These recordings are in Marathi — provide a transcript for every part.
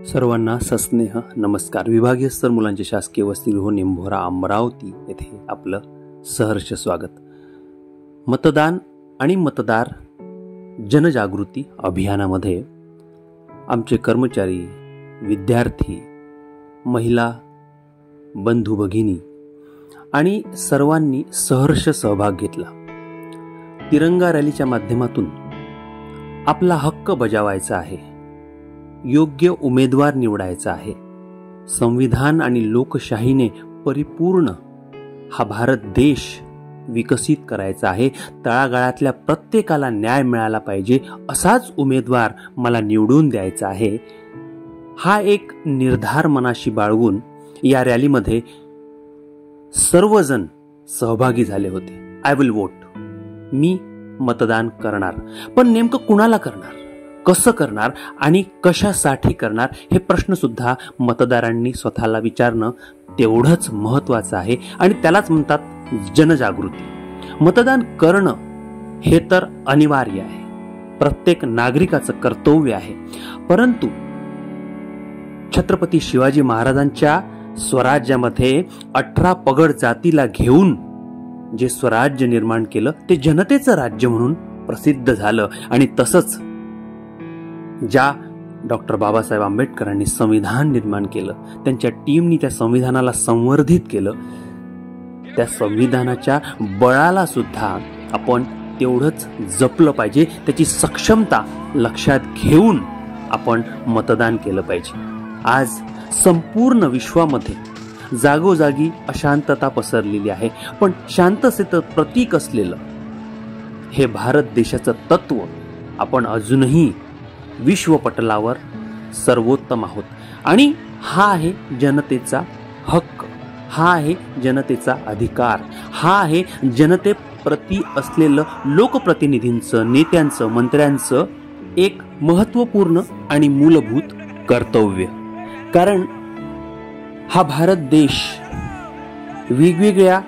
सर्वांना सस्नेह नमस्कार. विभागीय स्तर मुलांचे शासकीय वसतिगृह निंभोरा अमरावती येथे आपलं सहर्ष स्वागत. मतदान आणि मतदार जनजागृती अभियानामध्ये आमचे कर्मचारी, विद्यार्थी, महिला, बंधू भगिनी आणि सर्वांनी सहर्ष सहभाग घेतला. तिरंगा रॅलीच्या माध्यमातून आपला हक्क बजावायचा आहे, योग्य उमेदवार निवडायचा आहे. संविधान आणि लोकशाहीने परिपूर्ण हा भारत देश विकसित करायचा आहे. तळागाळातल्या प्रत्येकाला न्याय मिळाला पाहिजे असाच उमेदवार मला निवडून द्यायचा आहे. हा एक निर्धार मनाशी बाळगून या रॅलीमध्ये सर्वजण सहभागी झाले होते. I will vote. मी मतदान करणार. पण नेमकं कुणाला करणार, कसं करणार आणि कशासाठी करणार हे प्रश्न सुद्धा मतदारांनी स्वतःला विचारणं तेवढंच महत्वाचं आहे आणि त्यालाच म्हणतात जनजागृती. मतदान करणं हे तर अनिवार्य आहे, प्रत्येक नागरिकाचं कर्तव्य आहे. परंतु छत्रपती शिवाजी महाराजांच्या स्वराज्यामध्ये 18 पगड जातीला घेऊन जे स्वराज्य निर्माण केलं ते जनतेचं राज्य म्हणून प्रसिद्ध झालं. आणि तसंच ज्या डॉक्टर बाबासाहेब आंबेडकरांनी संविधान निर्माण केलं, त्यांच्या टीमनी त्या संविधानाला संवर्धित केलं, त्या संविधानाच्या बळाला सुद्धा आपण तेवढंच जपलं पाहिजे. त्याची सक्षमता लक्षात घेऊन आपण मतदान केलं पाहिजे. आज संपूर्ण विश्वामध्ये जागोजागी अशांतता पसरलेली आहे, पण शांततेचं प्रतीक असलेलं हे भारत देशाचं तत्व आपण अजूनही विश्वपटलावर सर्वोत्तम आहोत. आणि हा आहे जनतेचा हक्क, हा आहे जनतेचा अधिकार, हा आहे जनतेप्रती असलेलं लोकप्रतिनिधींचं, नेत्यांचं, मंत्र्यांचं एक महत्त्वपूर्ण आणि मूलभूत कर्तव्य. कारण हा भारत देश वेगवेगळ्या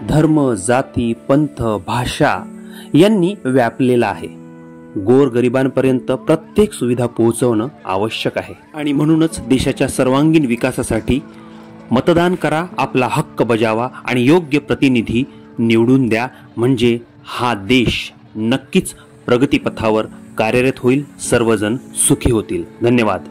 धर्म, जाती, पंथ, भाषा यांनी व्यापलेला आहे. गोरगरिबांपर्यंत प्रत्येक सुविधा पोहोचवणं आवश्यक आहे. आणि म्हणूनच देशाच्या सर्वांगीण विकासासाठी मतदान करा, आपला हक्क बजावा आणि योग्य प्रतिनिधी निवडून द्या. म्हणजे हा देश नक्कीच प्रगतीपथावर कार्यरत होईल, सर्वजण सुखी होतील. धन्यवाद.